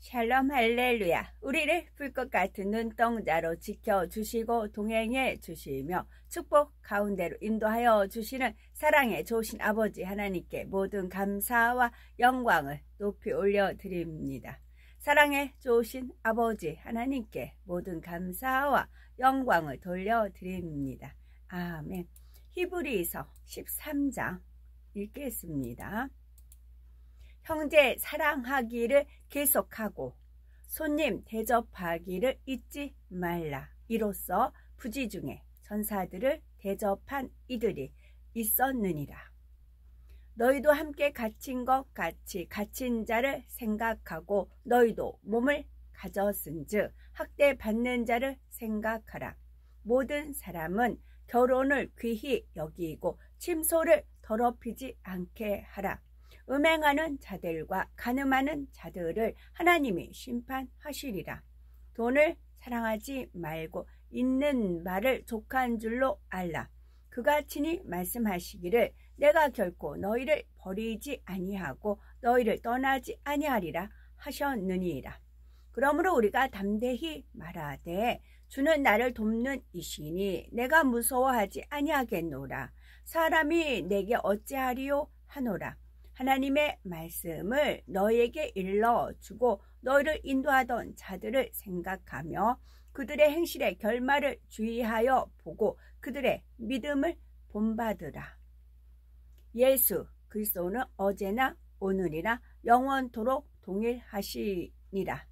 샬롬 할렐루야. 우리를 불꽃 같은 눈동자로 지켜주시고 동행해 주시며 축복 가운데로 인도하여 주시는 사랑의 좋으신 아버지 하나님께 모든 감사와 영광을 높이 올려드립니다. 사랑의 좋으신 아버지 하나님께 모든 감사와 영광을 돌려드립니다. 아멘. 히브리서 13장 읽겠습니다. 형제 사랑하기를 계속하고 손님 대접하기를 잊지 말라. 이로써 부지 중에 천사들을 대접한 이들이 있었느니라. 너희도 함께 갇힌 것 같이 갇힌 자를 생각하고 너희도 몸을 가졌은즉 학대받는 자를 생각하라. 모든 사람은 결혼을 귀히 여기고 침소를 더럽히지 않게 하라. 음행하는 자들과 간음하는 자들을 하나님이 심판하시리라. 돈을 사랑하지 말고 있는 말을 족한 줄로 알라. 그가 친히 말씀하시기를 내가 결코 너희를 버리지 아니하고 너희를 떠나지 아니하리라 하셨느니라. 그러므로 우리가 담대히 말하되 주는 나를 돕는 이시니 내가 무서워하지 아니하겠노라. 사람이 내게 어찌하리요 하노라. 하나님의 말씀을 너희에게 일러주고 너희를 인도하던 자들을 생각하며 그들의 행실의 결말을 주의하여 보고 그들의 믿음을 본받으라. 예수 그리스도는 어제나 오늘이나 영원토록 동일하시니라.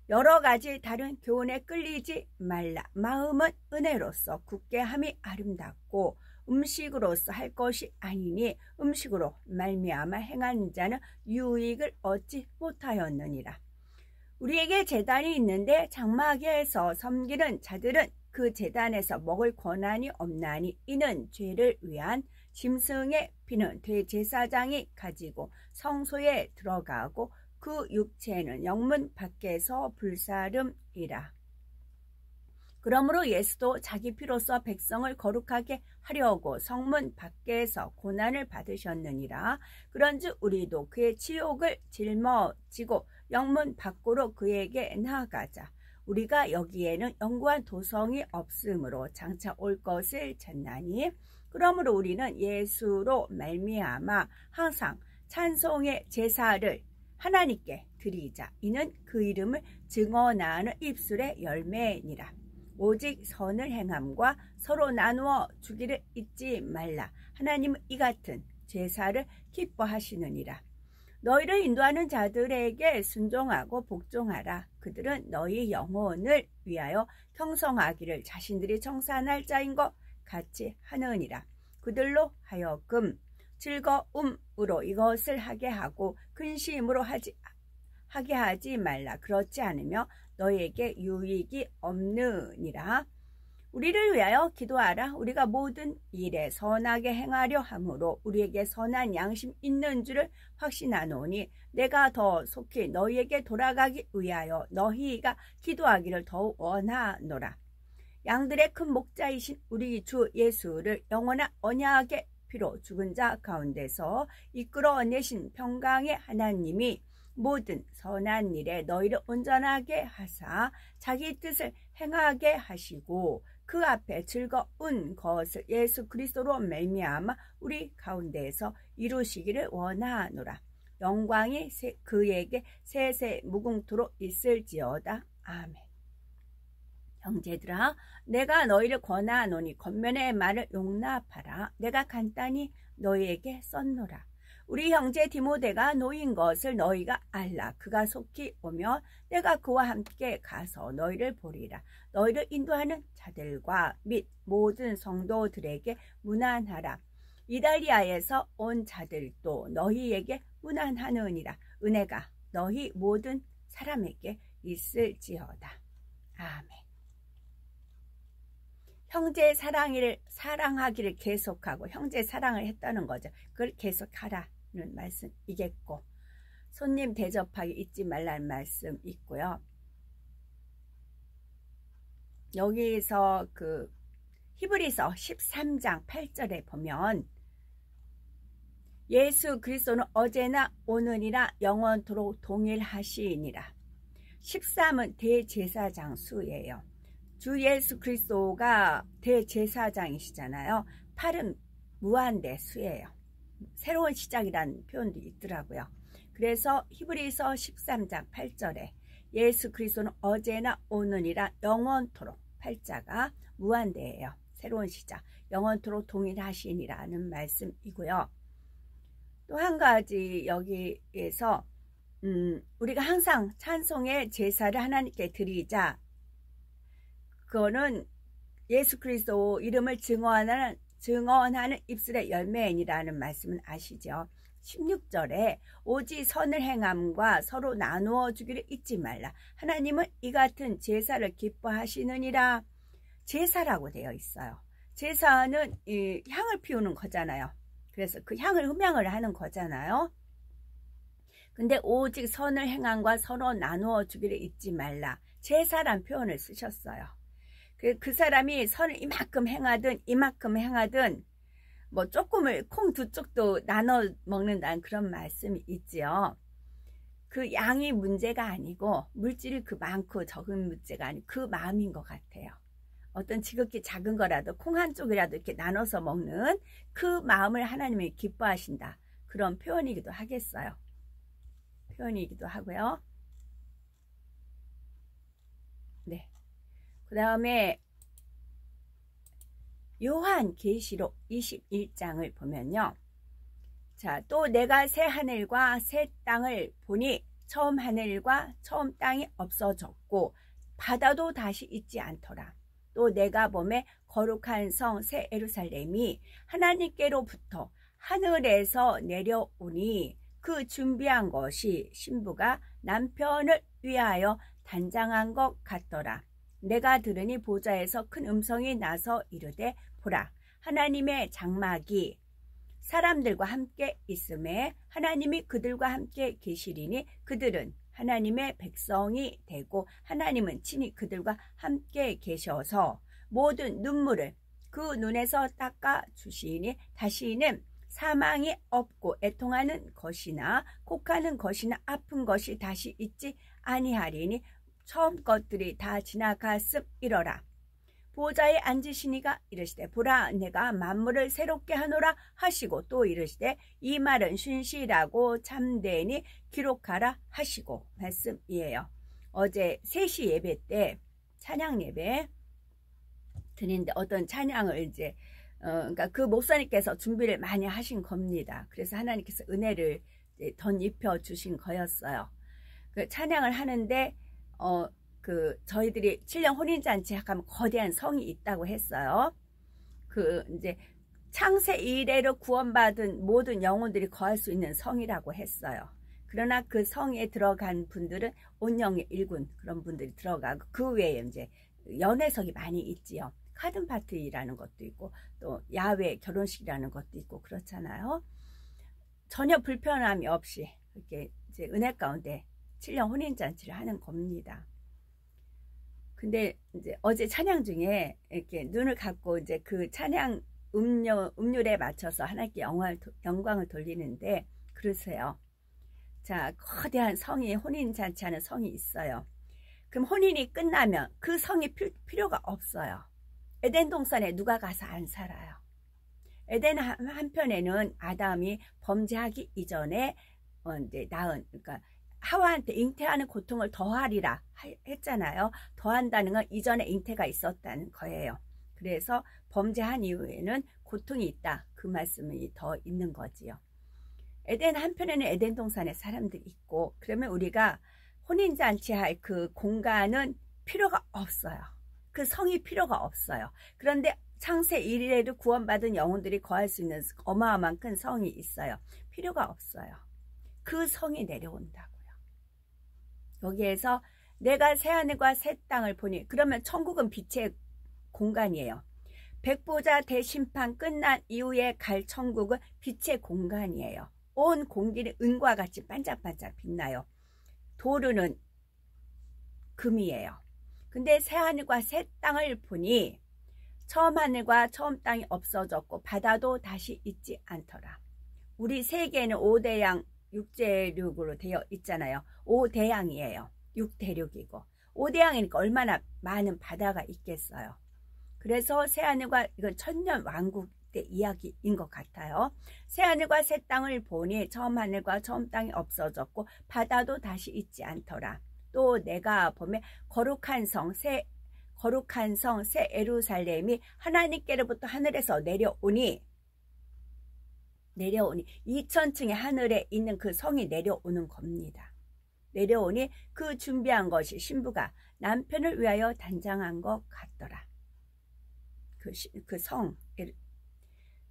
여러 가지 다른 교훈에 끌리지 말라. 마음은 은혜로서 굳게 함이 아름답고 음식으로서 할 것이 아니니 음식으로 말미암아 행한 자는 유익을 얻지 못하였느니라. 우리에게 제단이 있는데 장막에서 섬기는 자들은 그 제단에서 먹을 권한이 없나니 이는 죄를 위한 짐승의 피는 대제사장이 가지고 성소에 들어가고 그 육체는 영문 밖에서 불사름이라. 그러므로 예수도 자기 피로써 백성을 거룩하게 하려고 성문 밖에서 고난을 받으셨느니라. 그런즉 우리도 그의 치욕을 짊어지고 영문 밖으로 그에게 나아가자. 우리가 여기에는 영구한 도성이 없으므로 장차 올 것을 찾나니 그러므로 우리는 예수로 말미암아 항상 찬송의 제사를 하나님께 드리자. 이는 그 이름을 증언하는 입술의 열매니라. 오직 선을 행함과 서로 나누어 주기를 잊지 말라. 하나님은 이 같은 제사를 기뻐하시느니라. 너희를 인도하는 자들에게 순종하고 복종하라. 그들은 너희 영혼을 위하여 형성하기를 자신들이 청산할 자인 것 같이 하느니라. 그들로 하여금 즐거움으로 이것을 하게 하고 근심으로 하게 하지 말라. 그렇지 않으며 너희에게 유익이 없느니라. 우리를 위하여 기도하라. 우리가 모든 일에 선하게 행하려 함으로 우리에게 선한 양심 있는 줄을 확신하노니 내가 더 속히 너희에게 돌아가기 위하여 너희가 기도하기를 더욱 원하노라. 양들의 큰 목자이신 우리 주 예수를 영원한 언약의 피로 죽은 자 가운데서 이끌어내신 평강의 하나님이 모든 선한 일에 너희를 온전하게 하사 자기 뜻을 행하게 하시고 그 앞에 즐거운 것을 예수 그리스도로 말미암아 우리 가운데에서 이루시기를 원하노라. 영광이 그에게 세세 무궁토록 있을지어다. 아멘. 형제들아, 내가 너희를 권하노니 겉면의 말을 용납하라. 내가 간단히 너희에게 썼노라. 우리 형제 디모데가 놓인 것을 너희가 알라. 그가 속히 오면 내가 그와 함께 가서 너희를 보리라. 너희를 인도하는 자들과 및 모든 성도들에게 문안하라. 이달리아에서 온 자들도 너희에게 문안하느니라. 은혜가 너희 모든 사람에게 있을지어다. 아멘. 형제 사랑하기를 계속하고 형제 사랑을 했다는 거죠. 그걸 계속하라는 말씀이겠고 손님 대접하기 잊지 말라는 말씀 있고요. 여기서 그 히브리서 13장 8절에 보면 예수 그리스도는 어제나 오늘이나 영원토록 동일하시니라. 13은 대제사장 수예요. 주 예수 그리스도가 대제사장이시잖아요. 8은 무한대 수예요. 새로운 시작이라는 표현도 있더라고요. 그래서 히브리서 13장 8절에 예수 그리스도는 어제나 오늘이라 영원토록, 8자가 무한대예요. 새로운 시작, 영원토록 동일하시니라는 말씀이고요. 또 한 가지 여기에서 우리가 항상 찬송의 제사를 하나님께 드리자, 그거는 예수 그리스도 이름을 증언하는 입술의 열매이라는 말씀은 아시죠? 16절에 오직 선을 행함과 서로 나누어 주기를 잊지 말라. 하나님은 이 같은 제사를 기뻐하시느니라. 제사라고 되어 있어요. 제사는 이 향을 피우는 거잖아요. 그래서 그 향을 흠향을 하는 거잖아요. 근데 오직 선을 행함과 서로 나누어 주기를 잊지 말라. 제사란 표현을 쓰셨어요. 그 사람이 선을 이만큼 행하든 뭐 조금을 콩 두 쪽도 나눠 먹는다는 그런 말씀이 있지요. 그 양이 문제가 아니고 물질이 그 많고 적은 문제가 아니고 그 마음인 것 같아요. 어떤 지극히 작은 거라도 콩 한 쪽이라도 이렇게 나눠서 먹는 그 마음을 하나님이 기뻐하신다. 그런 표현이기도 하겠어요. 표현이기도 하고요. 네. 그 다음에 요한계시록 21장을 보면요. 자, 또 내가 새 하늘과 새 땅을 보니 처음 하늘과 처음 땅이 없어졌고 바다도 다시 있지 않더라. 또 내가 보매 거룩한 성 새 예루살렘이 하나님께로부터 하늘에서 내려오니 그 준비한 것이 신부가 남편을 위하여 단장한 것 같더라. 내가 들으니 보좌에서 큰 음성이 나서 이르되 보라, 하나님의 장막이 사람들과 함께 있음에 하나님이 그들과 함께 계시리니 그들은 하나님의 백성이 되고 하나님은 친히 그들과 함께 계셔서 모든 눈물을 그 눈에서 닦아 주시니 다시는 사망이 없고 애통하는 것이나 곡하는 것이나 아픈 것이 다시 있지 아니하리니 처음 것들이 다 지나갔음이러라. 보좌에 앉으시니가 이르시되 보라, 내가 만물을 새롭게 하노라 하시고 또 이르시되 이 말은 신실하고 참되니 기록하라 하시고 말씀이에요. 어제 3시 예배 때 찬양 예배 드리는데 어떤 찬양을 이제 그러니까 그 목사님께서 준비를 많이 하신 겁니다. 그래서 하나님께서 은혜를 덧입혀 주신 거였어요. 그 찬양을 하는데 저희들이 7년 혼인잔치 하면 거대한 성이 있다고 했어요. 그 이제 창세 이래로 구원받은 모든 영혼들이 거할 수 있는 성이라고 했어요. 그러나 그 성에 들어간 분들은 온영의 일군 그런 분들이 들어가고 그 외에 이제 연회석이 많이 있지요. 카든 파티라는 것도 있고 또 야외 결혼식이라는 것도 있고 그렇잖아요. 전혀 불편함이 없이 이렇게 이제 은혜 가운데 7년 혼인잔치를 하는 겁니다. 근데 이제 어제 찬양 중에 이렇게 눈을 감고 이제 그 찬양 음률에 맞춰서 하나님께 영광을 돌리는데 그러세요. 자, 거대한 성이 혼인잔치하는 성이 있어요. 그럼 혼인이 끝나면 그 성이 필요가 없어요. 에덴 동산에 누가 가서 안 살아요. 에덴 한편에는 아담이 범죄하기 이전에 이제 낳은 그러니까 하와한테 잉태하는 고통을 더하리라 했잖아요. 더한다는 건 이전에 잉태가 있었다는 거예요. 그래서 범죄한 이후에는 고통이 있다. 그 말씀이 더 있는 거지요. 에덴 한편에는 에덴 동산에 사람들이 있고 그러면 우리가 혼인잔치할 그 공간은 필요가 없어요. 그 성이 필요가 없어요. 그런데 창세 이래로 구원받은 영혼들이 거할 수 있는 어마어마한 큰 성이 있어요. 필요가 없어요. 그 성이 내려온다고요. 여기에서 내가 새하늘과 새 땅을 보니 그러면 천국은 빛의 공간이에요. 백보자 대심판 끝난 이후에 갈 천국은 빛의 공간이에요. 온 공기는 은과 같이 반짝반짝 빛나요. 도르는 금이에요. 근데 새하늘과 새 땅을 보니 처음 하늘과 처음 땅이 없어졌고 바다도 다시 있지 않더라. 우리 세계는 5대양 6제륙으로 되어 있잖아요. 5대양이에요. 육대륙이고 5대양이니까 얼마나 많은 바다가 있겠어요. 그래서 새하늘과 이건 천년 왕국 때 이야기인 것 같아요. 새하늘과 새 땅을 보니 처음 하늘과 처음 땅이 없어졌고 바다도 다시 있지 않더라. 또 내가 보면 거룩한 성 새 예루살렘이 하나님께로부터 하늘에서 내려오니 2000층의 하늘에 있는 그 성이 내려오는 겁니다. 내려오니 그 준비한 것이 신부가 남편을 위하여 단장한 것 같더라. 그 성.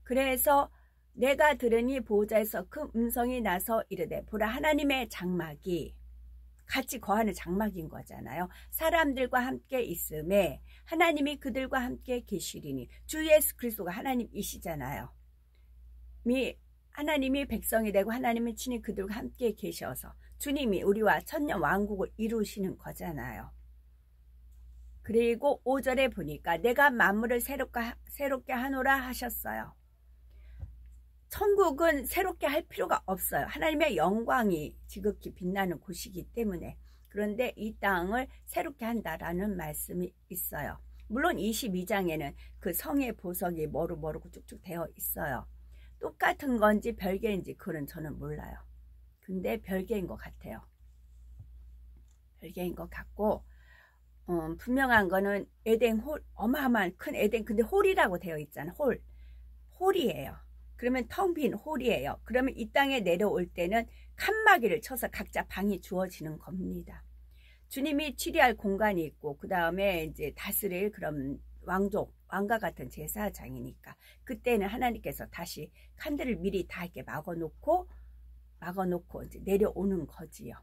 그래서 내가 들으니 보호자에서 그 음성이 나서 이르되 보라 하나님의 장막이 같이 거하는 장막인 거잖아요. 사람들과 함께 있음에 하나님이 그들과 함께 계시리니 주 예수 그리스도가 하나님이시잖아요. 하나님이 백성이 되고 하나님이 친히 그들과 함께 계셔서 주님이 우리와 천년 왕국을 이루시는 거잖아요. 그리고 5절에 보니까 내가 만물을 새롭게 하노라 하셨어요. 천국은 새롭게 할 필요가 없어요. 하나님의 영광이 지극히 빛나는 곳이기 때문에. 그런데 이 땅을 새롭게 한다라는 말씀이 있어요. 물론 22장에는 그 성의 보석이 뭐르고 쭉쭉 되어 있어요. 똑같은 건지 별개인지 그건 저는 몰라요. 근데 별개인 것 같아요. 별개인 것 같고 분명한 거는 에덴 홀, 어마어마한 큰 에덴, 근데 홀이라고 되어 있잖아. 홀이에요. 그러면 텅 빈 홀이에요. 그러면 이 땅에 내려올 때는 칸막이를 쳐서 각자 방이 주어지는 겁니다. 주님이 치리할 공간이 있고 그 다음에 이제 다스릴 그런 왕과 같은 제사장이니까 그때는 하나님께서 다시 칸들을 미리 다 이렇게 막아놓고 이제 내려오는 거지요.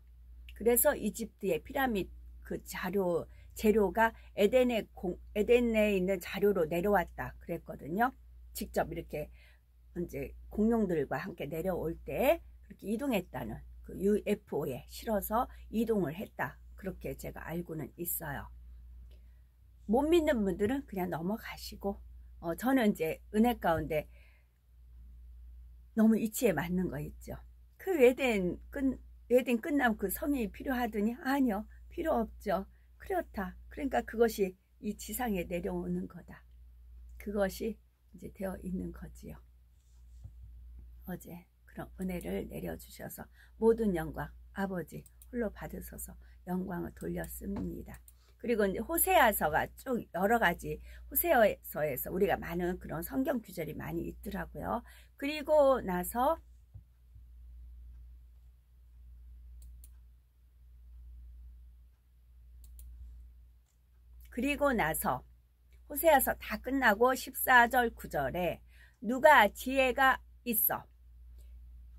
그래서 이집트의 피라미드 그 재료가 에덴에 있는 자료로 내려왔다 그랬거든요. 직접 이렇게 이제 공룡들과 함께 내려올 때 그렇게 이동했다는 그 UFO에 실어서 이동을 했다. 그렇게 제가 알고는 있어요. 못 믿는 분들은 그냥 넘어가시고 저는 이제 은혜 가운데 너무 이치에 맞는 거 있죠. 그 에덴 끝나면 그 성이 필요하더니 아니요. 필요 없죠. 그렇다. 그러니까 그것이 이 지상에 내려오는 거다. 그것이 이제 되어 있는 거지요. 어제 그런 은혜를 내려주셔서 모든 영광 아버지 홀로 받으소서 영광을 돌렸습니다. 그리고 이제 호세아서가 쭉 여러 가지 호세아서에서 우리가 많은 그런 성경 구절이 많이 있더라고요. 그리고 나서 호세아서 다 끝나고 14절 9절에 누가 지혜가 있어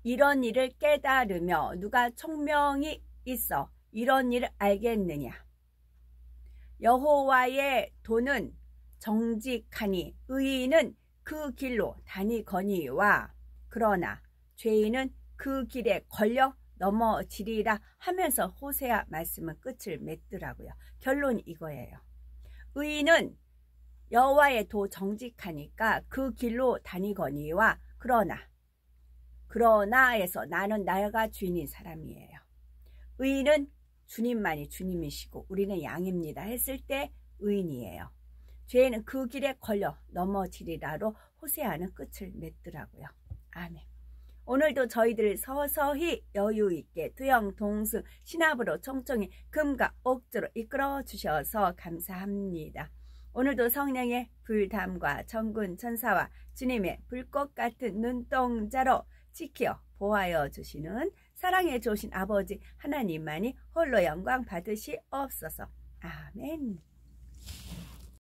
이런 일을 깨달으며 누가 총명이 있어 이런 일을 알겠느냐. 여호와의 도는 정직하니 의인은 그 길로 다니거니와 그러나 죄인은 그 길에 걸려 넘어지리라 하면서 호세아 말씀은 끝을 맺더라고요. 결론이 이거예요. 의인은 여호와의 도 정직하니까 그 길로 다니거니와 그러나에서 나는 나가 주인인 사람이에요. 의인은 주님만이 주님이시고 우리는 양입니다 했을 때 의인이에요. 죄인은 그 길에 걸려 넘어지리라로 호세아는 끝을 맺더라고요. 아멘. 오늘도 저희들 서서히 여유있게 두영 동승 신압으로 총총히 금과 옥조로 이끌어 주셔서 감사합니다. 오늘도 성령의 불담과 천군 천사와 주님의 불꽃 같은 눈동자로 지켜 보하여 주시는 사랑해 주신 아버지 하나님만이 홀로 영광 받으시옵소서. 아멘.